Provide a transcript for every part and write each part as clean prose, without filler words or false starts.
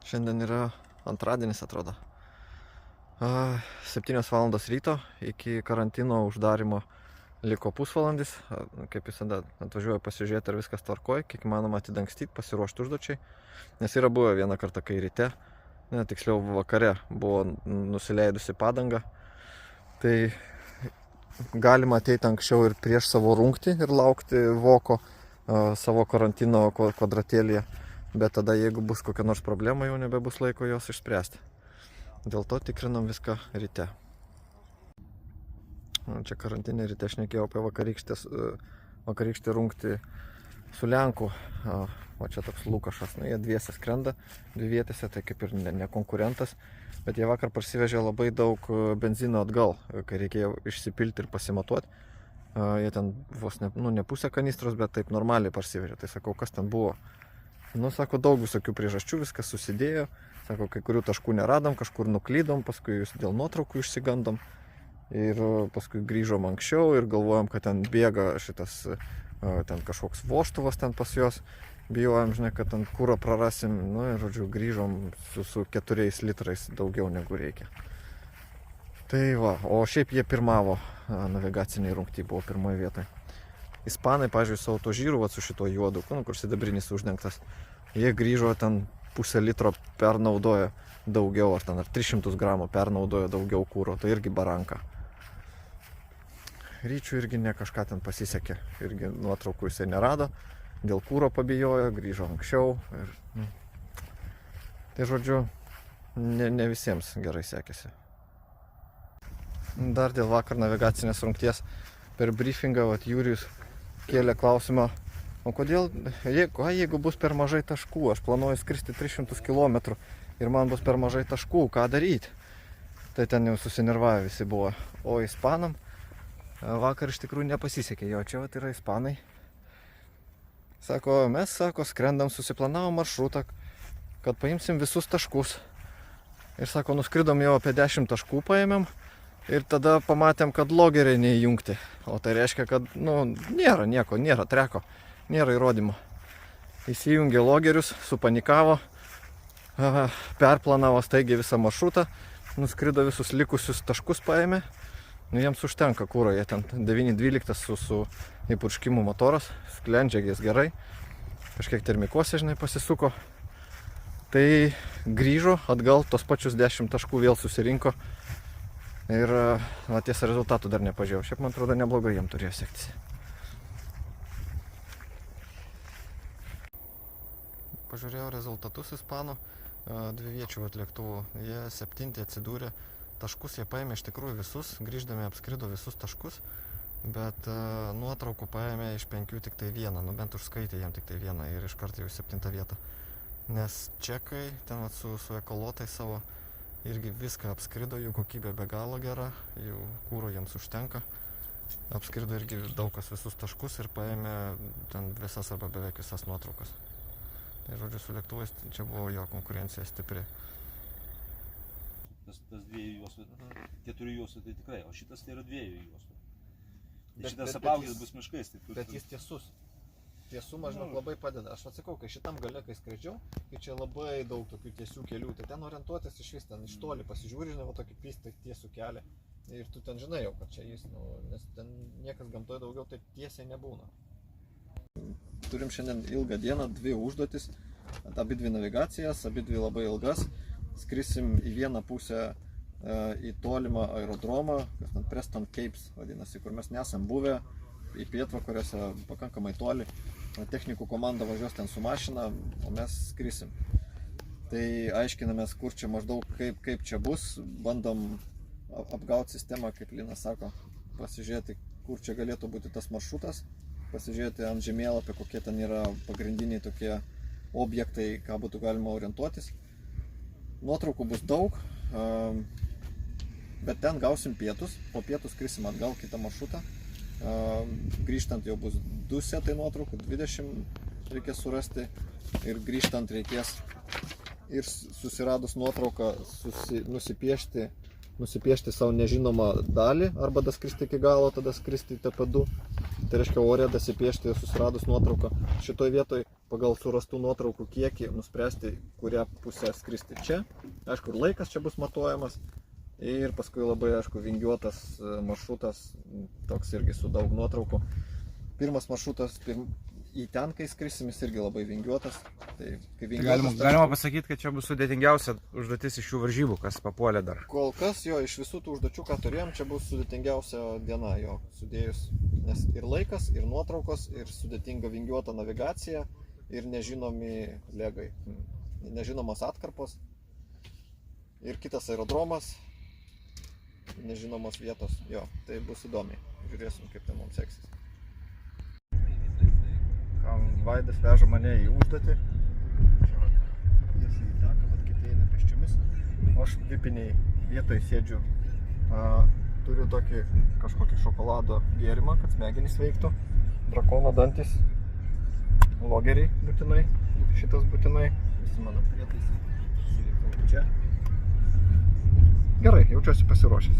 Šiandien yra antradienis, atrodo. 7 valandos ryto, iki karantino uždarimo liko pusvalandis. Kaip visada atvažiuoju pasižiūrėti, ar viskas tvarkoj, kiek įmanoma atidangstyti, pasiruošti užduočiai. Nes yra buvę vieną kartą, kai ryte, tiksliau vakare, buvo nusileidusi padanga. Tai galima ateiti anksčiau ir prieš savo rungtį ir laukti voko savo karantino kvadratėlėje. Bet tada, jeigu bus kokia nors problema, jau nebebus laiko jos išspręsti. Dėl to tikrinam viską ryte. Čia karantinė ryte šnekėjau apie vakarykštį rungtį su Lenku. O čia toks Lukašas. Jie dviese skrenda dvivietėse, tai kaip ir ne konkurentas. Bet jie vakar parsivežė labai daug benzino atgal, kai reikėjo išsipilti ir pasimatuoti. Jie ten vos ne pusę kanistros, bet taip normaliai parsivežė. Tai sakau, kas ten buvo? Sako, daug visokių priežasčių, viskas susidėjo. Sako, kai kurių taškų neradom, kažkur nuklydom, paskui dėl nuotraukų išsigandom. Ir paskui grįžom anksčiau ir galvojom, kad ten bėga šitas, ten kažkoks voštuvas ten pas juos. Bijojom, žinai, kad ten kūrą prarasim. Ir, žodžiu, grįžom su 4 litrais daugiau negu reikia. Tai va, o šiaip jie pirmavo navigaciniai rungty, buvo pirmoje vietoje. Ispanai, pavyzdžiui, su autožyru, su šituo juodu, kur sidabrinis uždengtas, jie grįžo ten pusę litro pernaudojo daugiau, ar 300 gramų pernaudojo daugiau kūro, tai irgi baranka. Ryčių irgi ne kažką ten pasisekė, irgi nuotraukų jisai nerado, dėl kūro pabijojo, grįžo anksčiau. Tai žodžiu, ne visiems gerai sekėsi. Dar dėl vakar navigacinės rungties per briefingą, Jurijus kėlė klausimą, o kodėl, jeigu bus per mažai taškų, aš planuoju skristi 300 km ir man bus per mažai taškų, ką daryti? Tai ten jau susinervavę visi buvo. O ispanam vakar iš tikrųjų nepasisekė, jo čia yra ispanai. Sako, mes, skrendam, susiplanavom maršrutą, kad paimsim visus taškus. Ir sako, nuskridom jau apie 10 taškų paėmėm. Ir tada pamatėm, kad logeriai neįjungti. O tai reiškia, kad nėra nieko, nėra treko, nėra įrodymų. Įsijungė logerius, supanikavo, perplanavo staigiai visą maršrutą, nuskrido visus likusius taškus paėmė. Jiems užtenka kūro, jie ten 9.12 su įpurškimu motoras, sklendžia jis gerai, kažkiek termikuose, žinai, pasisuko. Tai grįžo atgal, tos pačius 10 taškų vėl susirinko. Ir tiesa, rezultatų dar nepažiūrėjau. Šiaip, man atrodo, neblogai jiem turėjo sektis. Pažiūrėjau rezultatus ispanų dviviečių lėktuvų. Jie 7 atsidūrė. Taškus jie paėmė iš tikrųjų visus. Grįždami apskrido visus taškus. Bet nuotraukų paėmė iš 5 tik tai vieną. Bent užskaitė jiem tik tai vieną ir iš karto jau 7 vietą. Nes čekai ten su ekolotai savo irgi viską apskrido, jų kokybė be galo gera, jų kūro jiems užtenka. Apskrido irgi daug kas visus taškus ir paėmė ten visas arba beveik visas nuotraukas. Tai žodžiu, su lėktuvais čia buvo jo konkurencija stipri. Tas 2 juostų, 4 juostų tai tikrai, o šitas tai yra 2 juostų. Šitas apaugęs bus miškais. Bet jis tiesus. Tiesuma, žinok, labai padeda. Aš atsakau, kai šitam gale, kai skraidžiau, kai čia labai daug tokių tiesių kelių, tai ten orientuotis iš vis ten iš toli pasižiūri, žinai, tokį pistą tiesų kelią. Ir tu ten žinai jau, kad čia jis, nes ten niekas gamtoje daugiau taip tiesiai nebūna. Turim šiandien ilgą dieną, 2 užduotis, abi 2 navigacijas, abi 2 labai ilgas. Skrisim į vieną pusę į tolimą aerodromą, kas ten Preston Capes vadinasi, kur mes nesam buvę, į pietvakariuose pakankamai toli. Technikų komanda važiuos ten su mašina, o mes skrisim. Tai aiškinamės, kur čia maždaug, kaip čia bus. Bandom apgauti sistemą, kaip Linas sako, pasižiūrėti, kur čia galėtų būti tas maršrutas, pasižiūrėti ant žemėlapio, kokie ten yra pagrindiniai tokie objektai, ką būtų galima orientuotis. Nuotraukų bus daug, bet ten gausim pietus, po pietų skrisim atgal kitą maršrutą. Grįžtant jau bus 2 setai nuotraukų, 20 reikės surasti ir grįžtant reikės ir susiradus nuotrauką nusipiešti savo nežinomą dalį arba daskristi iki galo, tada skristi į TP2. Tai reiškia ore dasipiešti susiradus nuotrauką. Šitoj vietoj pagal surastų nuotraukų kiekį nuspręsti, kurią pusę skristi čia. Aišku, ir laikas čia bus matuojamas. Ir paskui labai, aišku, vingiuotas maršrutas, toks irgi su daug nuotraukų. Pirmas maršrutas į ten, kai skrisim, jis irgi labai vingiuotas. Tai, galima pasakyti, kad čia bus sudėtingiausia užduotis iš šių varžybų, kas papuolė dar. Kol kas jo, iš visų tų užduočių, ką turėjom, čia bus sudėtingiausia diena jo sudėjus. Nes ir laikas, ir nuotraukos, ir sudėtinga vingiuota navigacija, ir nežinomi legai. Nežinomos atkarpos. Ir kitas aerodromas. Nežinomos vietos. Jo, tai bus įdomiai. Žiūrėsim, kaip tai mums seksis. Vaidas veža mane į užduotį. Tiesiai į taką, kiti eina pėsčiomis. O aš vipiniai vietoj sėdžiu. Turiu tokį kažkokį šokolado gėrimą, kad smegenys veiktų. Drakono dantis. Logeriai būtinai. Šitas būtinai. Visi mano prietaisai. Įsiveikau čia. Gerai, jaučiuosi pasiruošęs.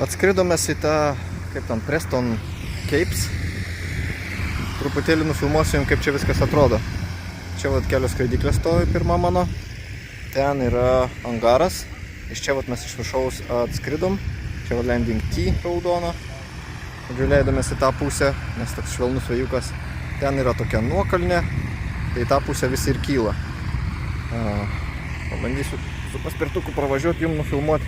Atskridomės į tą, kaip ten, Preston Capes. Truputėlį nufilmuosiu jums, kaip čia viskas atrodo. Čia vat kelios skraidyklės stovi, pirma mano. Ten yra angaras. Iš čia vat mes iš viršaus atskridom. Čia vat landing T raudona. Žodžiu, leidomės į tą pusę, nes toks švelnus vėjukas. Ten yra tokia nuokalnė. Tai tą pusę visi ir kyla. Pabandysiu su paspirtuku pravažiuoti, jums nufilmuoti.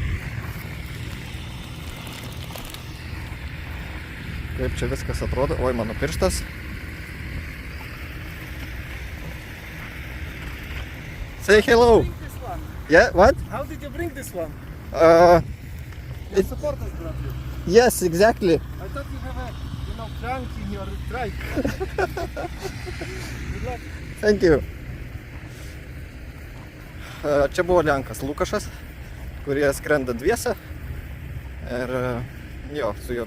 Kaip čia viskas atrodo. Oi, mano pirštas. Say hello. Yeah, what? How did you bring this one? It, Supporters brought you. yes, exactly. I thought you have a, trunk in your trike. Good luck. Thank you. Čia buvo Lenkas Lukašas, kurie skrenda dviese. Ir jo, su juo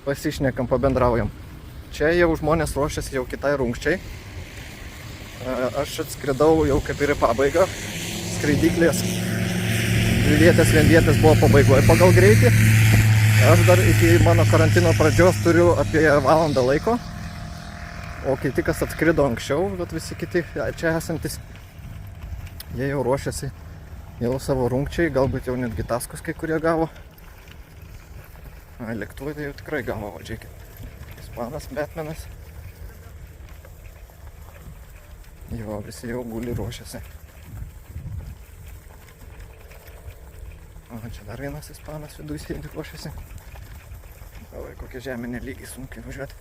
pasišnekam, pabendraujam. Čia jau žmonės ruošiasi jau kitai rungščiai. Aš atskridau jau kaip ir į pabaigą. Skraidyklės dvivietės, vienvietės buvo pabaigoje pagal greitį. Aš dar iki mano karantino pradžios turiu apie valandą laiko. O kiti, kas atskrido anksčiau, bet visi kiti čia esantis, jie jau ruošiasi jau savo rungčiai, galbūt jau netgi taskus kai kurie gavo. Lėktuvai tai jau tikrai gavo, o žiūrėkit. Ispanas, Batmanas. Jo, visi jau guli ruošiasi. O, čia dar vienas ispanas viduje sėdi ruošiasi. Oi, kokie žeminė lygiai sunkiai važiuoti.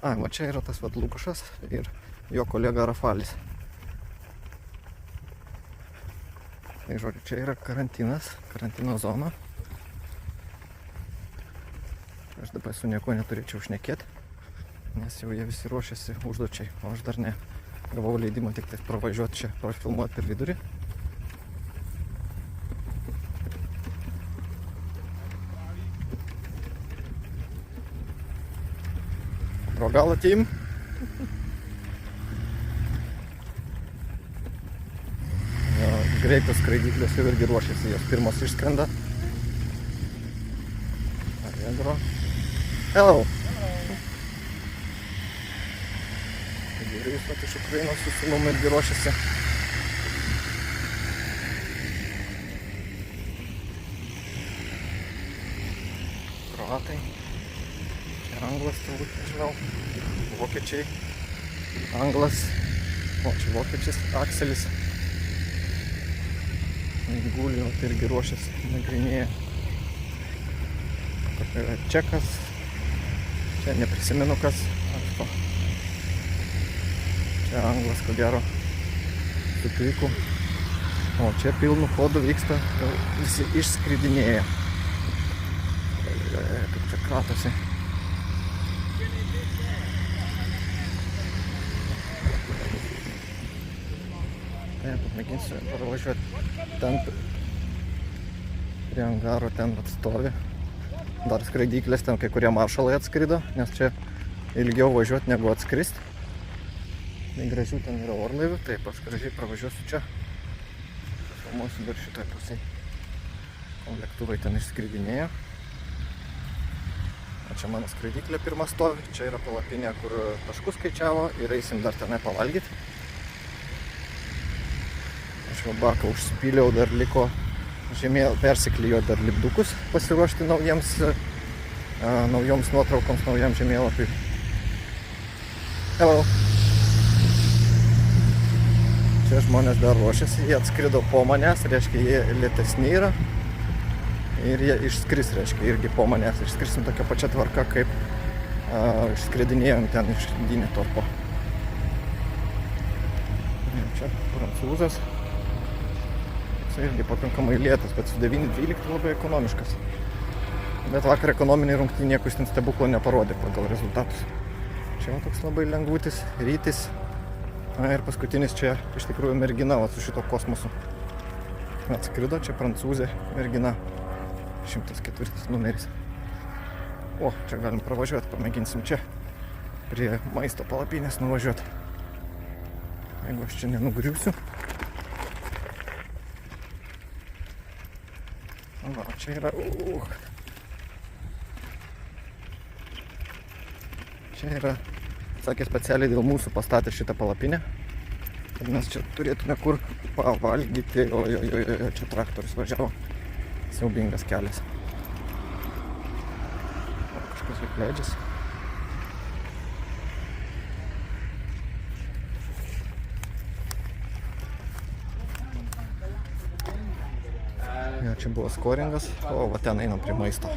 Va čia yra tas vat Lukašas ir jo kolega Rafalis. Tai žodžiu, čia yra karantinas, karantino zona. Aš dabar su nieko neturėčiau šnekėti, nes jau jie visi ruošiasi užduočiai, o aš dar ne. Gavau leidimą tik tai pravažiuoti čia, prafilmuoti per vidurį. Pro gal atėjim? Greitos skraidyklės jau irgi ruošiasi, jos pirmos išskrenda. Allegro. Hello! Gerai, jūs iš Ukrainos su sūnum irgi ruošiasi. Kroatai. Čia anglas turbūt, nežinau. Vokiečiai. Anglas. O, čia vokiečiais Akselis. Gulio, tai irgi ruošiasi, nagrinėja. Čekas. Čia neprisimenu kas. Čia anglas, ko gero, su piku. O čia pilnu chodu vyksta, visi išskridinėja. Kaip čia kratosi. Mėginsiu pravažiuoti ten prie angaro, ten atstovi. Dar skraidyklės, ten kai kurie maršalai atskrido, nes čia ilgiau važiuoti negu atskristi. Tai gražių ten yra orlaivių, taip aš gražiai pravažiuosiu čia. Filmuosiu dar šitoj pusėj. O lėktuvai ten išskridinėjo. Čia mano skraidyklė pirma stovi, čia yra palapinė, kur taškus skaičiavo ir eisim dar tenai pavalgyti. Aš jau baką užsipyliau, dar liko persiklijuoti dar lipdukus, pasiruošti naujoms nuotraukoms, naujam žemėlapiui. Hello! Čia žmonės dar ruošiasi, jie atskrido po manęs, reiškia jie lėtesni yra. Ir jie išskris, reiškia, irgi po manęs. Išskrisim tokia pačia tvarka, kaip išskridinėjom ten iš Dynėtorpo. Čia prancūzas. Jis irgi pakankamai lėtas, bet su 9.12 labai ekonomiškas. Bet vakar ekonominiai rungtyniai nieko ten stebuklo neparodė pagal rezultatus. Čia toks labai lengvutis, rytis. Ir paskutinis čia iš tikrųjų mergina su šito kosmosu. Atskrido, čia prancūzė mergina. 104 numeris. O, čia galim pravažiuoti, pamėginsim čia prie maisto palapinės nuvažiuoti. Jeigu aš čia nenugriūsiu. Va, čia yra... Čia yra, sakė, specialiai dėl mūsų pastatė šitą palapinę. Ir mes čia turėtume kur pavalgyti. Oi, čia traktorius važiavo. Siaubingas kelias. Kažkas kaip leidžiasi. Ja, čia buvo skoringas, o va ten einam prie maisto.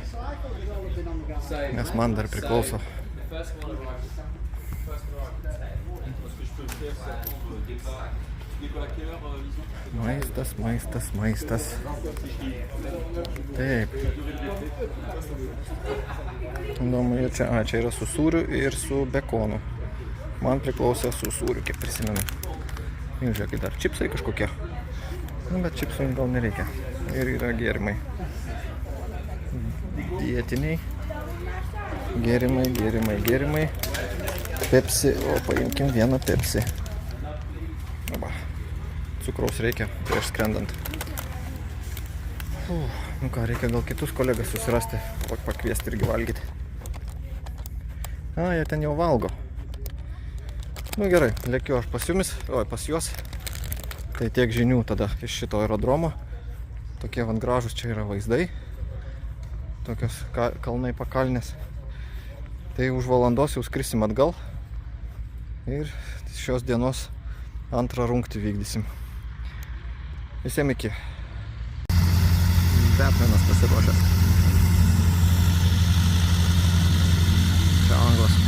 Nes man dar priklauso. Maistas. Taip. Įdomu, čia yra su sūriu ir su bekonu. Man priklausė su sūriu, kiek prisimenu. Ir žiūrėkit, dar čipsai kažkokie. Bet čipsų gal nereikia. Ir yra gėrimai. Dietiniai. Gėrimai. Pepsi, o paimkim vieną Pepsi. Cukraus reikia prieš skrendant. Nu ką, reikia gal kitus kolegas susirasti, pakviesti irgi valgyti. Jie ten jau valgo. Nu gerai, lėkiu aš pas juos. Tai tiek žinių tada iš šito aerodromo. Tokie van gražus čia yra vaizdai. Tokios kalnai pakalnės. Tai už valandos jau skrisim atgal. Ir šios dienos antrą rungtį vykdysim. Visiems iki. Batmanas pasiruošęs. Čia anglas.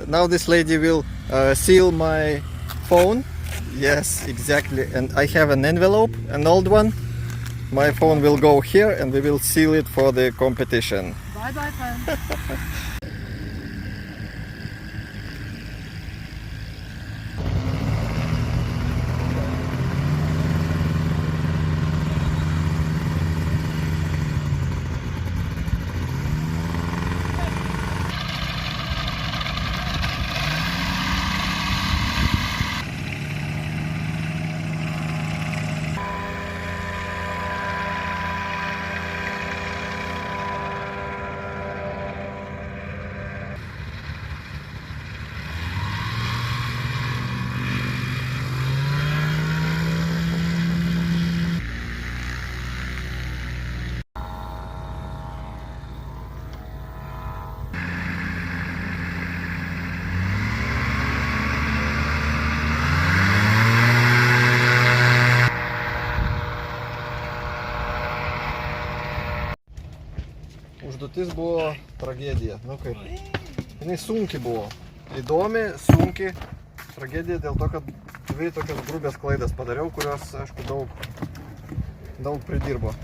Now this lady will seal my phone. Yes, exactly. And I have an envelope, an old one. My phone will go here and we will seal it for the competition. Bye bye, friend. užduotis buvo tragedija. Nu kaip, jinai sunki buvo. Įdomi, sunki tragedija dėl to, kad dvi tokias grubės klaidas padariau, kurios, aišku, daug pridirbo.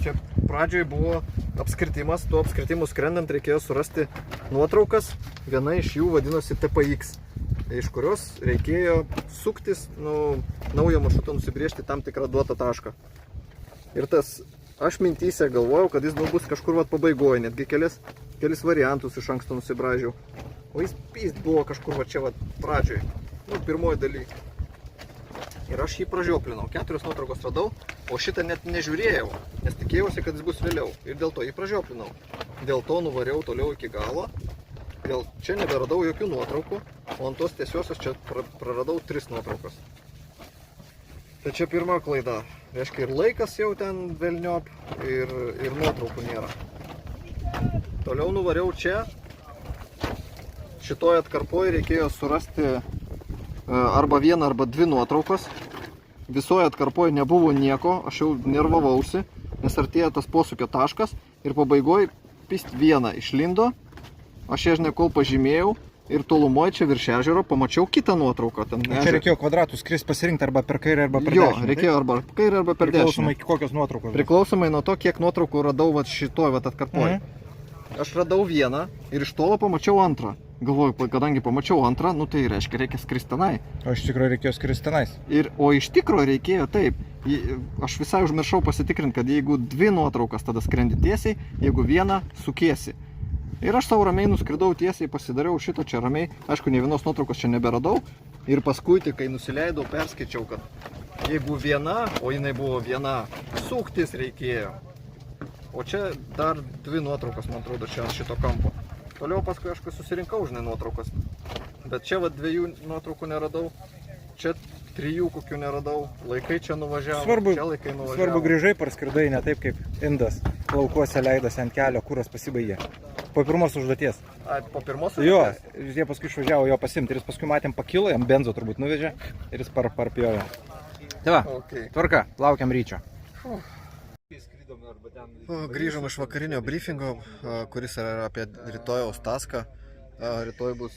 Čia pradžioje buvo apskritimas, tuo apskritimu skrendant reikėjo surasti nuotraukas, viena iš jų vadinosi TPX, iš kurios reikėjo suktis, naujo maršruto nusibriežti tam tikrą duotą tašką. Ir tas, aš mintyse galvojau, kad jis bus kažkur pabaigoje, netgi kelis variantus iš anksto nusibražiau. O jis buvo kažkur čia pradžioje, pirmoji daly. Ir aš jį pražioplinau, 4 nuotraukos radau, o šitą net nežiūrėjau, nes tikėjausi, kad jis bus vėliau. Ir dėl to jį pražioplinau. Dėl to nuvariau toliau iki galo. Čia neberadau jokių nuotraukų, o ant tos tiesiosios čia praradau 3 nuotraukas. Tai čia pirma klaida. Reiškia, ir laikas jau ten velniop, ir nuotraukų nėra. Toliau nuvariau čia. Šitoje atkarpoje reikėjo surasti arba 1 arba 2 nuotraukos. Visoje atkarpoje nebuvo nieko, aš jau nervavausi, nes artėja tas posūkio taškas ir pabaigoje pist vieną išlindo. Aš ją žinai kol pažymėjau ir tolumoje čia virš ežero pamačiau kitą nuotrauką. Čia reikėjo kvadratų skristi pasirinkti arba per kairę arba per dešinę. Jo, reikėjo arba per kairę arba per dešinę. Priklausomai kokios nuotraukos. Priklausomai nuo to, kiek nuotraukų radau šitoj atkarpoje. Aš radau vieną ir iš tolo pamačiau antrą. Galvoju, kadangi pamačiau antrą, tai reiškia, reikia skristi tenai. O iš tikrųjų reikėjo skristi tenais. O iš tikrųjų reikėjo taip. Aš visai užmiršau pasitikrinti, kad jeigu 2 nuotraukas, tada skrendi tiesiai, jeigu 1 sukiesi. Ir aš savo ramiai nuskridau tiesiai, pasidariau šito čia ramiai. Aišku, ne vienos nuotraukos čia neberadau. Ir paskui, kai nusileidau, perskaičiau, kad jeigu 1, o jinai buvo 1, suktis reikėjo. O čia dar 2 nuotraukos, man atrodo, čia ant šito kampo. Toliau paskui aš susirinkau, žinai, nuotraukas. Bet čia 2 nuotraukų neradau. Čia 3 kokių neradau. Laikai čia nuvažiavo. Svarbu grįžai, parskridai, ne taip kaip indas. Laukuose leidosi ant kelio, kuras pasibaigė. Po pirmos užduoties. Po pirmos užduoties? Jo, jie paskui išvažiavo jo pasimti. Ir jis paskui matėm pakilo, jam benzo turbūt nuvežė. Ir jis parpjovė. Tai va, tvarka, laukiam ryčio. Grįžom iš vakarinio briefingo, kuris yra apie rytojaus taską. Rytoj bus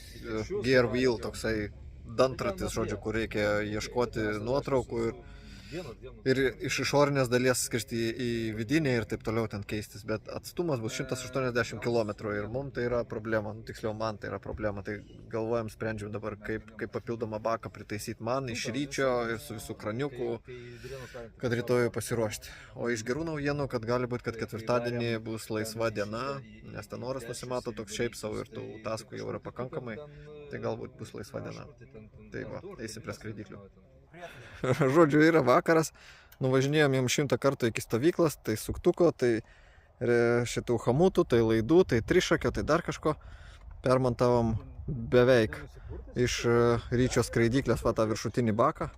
gear wheel, toksai dantratis, žodžiu, kur reikia ieškoti nuotraukų ir iš išorinės dalies skristi į vidinę ir taip toliau ten keistis. Bet atstumas bus 180 km ir mums tai yra problema, tiksliau man tai yra problema. Tai galvojam, sprendžiam dabar, kaip papildomą baką pritaisyti man iš ryčio ir su visų kraniukų, kad rytoj pasiruošti. O iš gerų naujienų, kad gali būti, kad ketvirtadienį bus laisva diena, nes ten oras nusimato toks šiaip savo ir tų taskų jau yra pakankamai, tai galbūt bus laisva diena. Tai va, eisim prie skraidyklių. Žodžiu, yra vakaras, nuvažinėjom jam 100 kartų iki stovyklas, tai suktuko, tai šitų hamutų, tai laidų, tai trišakio, tai dar kažko. Permontavom beveik iš ryčio skraidyklės tą viršutinį baką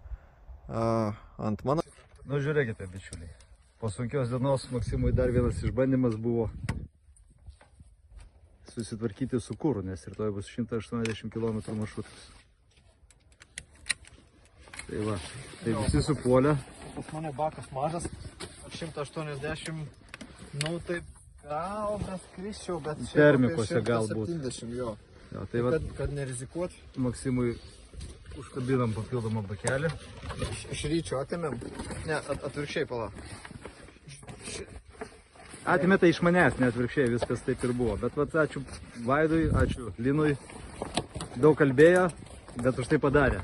ant mano. Žiūrėkite, bičiuliai, po sunkios dienos Maksimui dar vienas išbandymas buvo susitvarkyti su kuru, nes rytoj bus 180 km maršrutas. Tai va, tai visi supuolė. Pas mane bakas mažas, 180, taip, gal mes krisčiau, bet termikose galbūt. 170, jo. Tai va, kad nerizikuot. Maksimui užkabinam papildomą bakelį. Iš ryčio atėmėm? Ne, atvirkščiai pala. Atėmėte iš manęs, ne atvirkščiai, viskas taip ir buvo. Bet va, ačiū Vaidui, ačiū Linui. Daug kalbėjo, bet už tai padarė.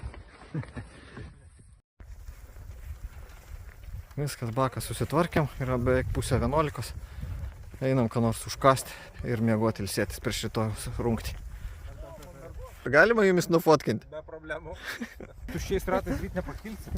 Viskas, baką susitvarkėm, yra beveik 10:30. Einam ką nors užkasti ir miegoti ilsėtis prieš rytojus rungtį. Galima jumis nufotkinti? Be problemų. Tuščiais ratais ryt nepakilsi.